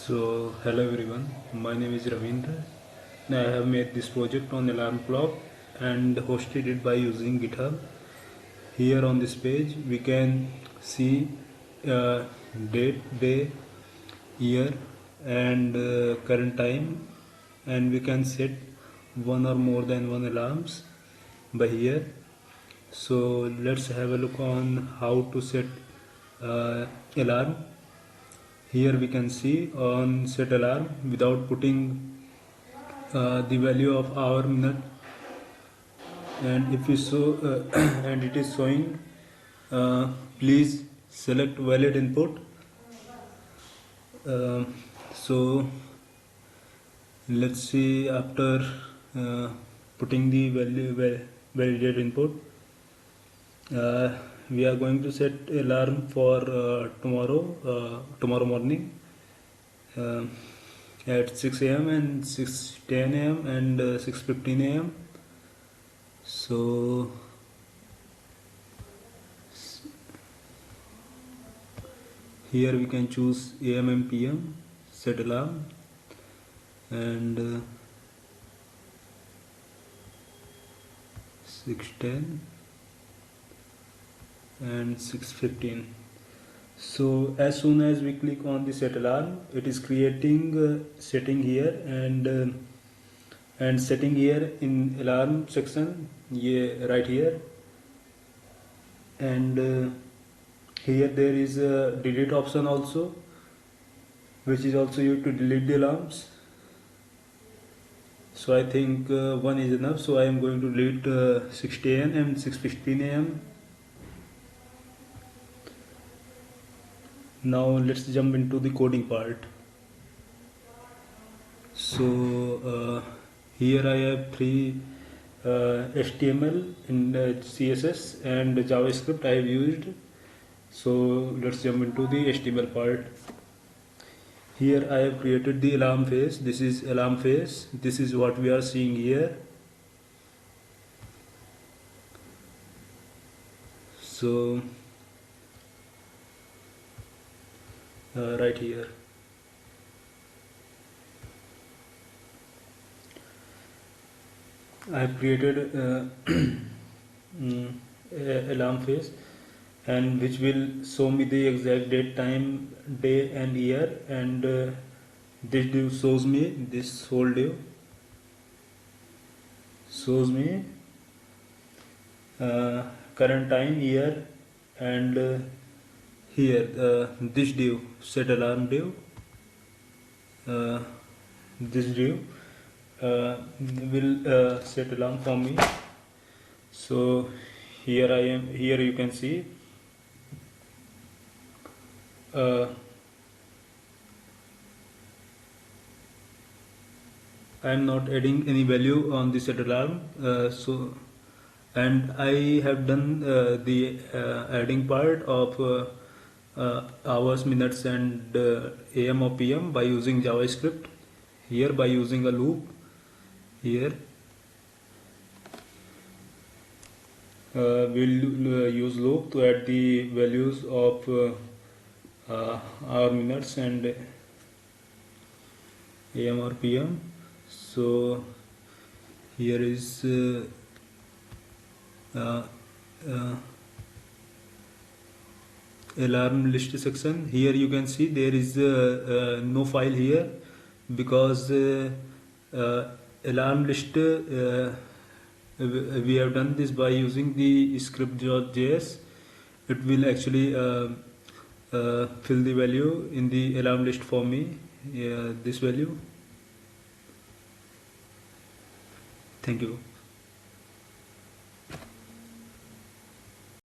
So, hello everyone, my name is Ravindra. I have made this project on alarm clock and hosted it by using GitHub. Here on this page, we can see date, day, year, and current time, and we can set one or more than one alarms by here. So, let's have a look on how to set alarm. Here we can see on set alarm without putting the value of hour, minute, and if we show and it is showing please select valid input. So let's see after putting the validated input. We are going to set alarm for tomorrow morning uh, at 6 a.m. and 6:10 a.m. and 6:15 a.m. So here we can choose AM and PM set alarm, and 6:10 and 6:15. So as soon as we click on the set alarm, it is creating setting here and setting here in alarm section, yeah, right here, and here there is a delete option also, which is also used to delete the alarms. So I think one is enough, so I am going to delete 6:10 a.m. and 6:15 a.m. Now let's jump into the coding part. So here I have three HTML and CSS and JavaScript I have used. So let's jump into the HTML part. Here I have created the alarm phase. This is alarm phase. This is what we are seeing here. So right here. I have created alarm phase, and which will show me the exact date, time, day and year, and this div shows me, this whole div shows me current time, year, and here this div set alarm div, this div will set alarm for me. So here I am, here you can see I am not adding any value on the set alarm, and I have done the adding part of hours, minutes and AM or PM by using JavaScript. Here by using a loop. Here we'll use loop to add the values of hour, minutes and AM or PM. So here is alarm list section. Here you can see there is no file here because alarm list we have done this by using the script.js. It will actually fill the value in the alarm list for me, this value. Thank you.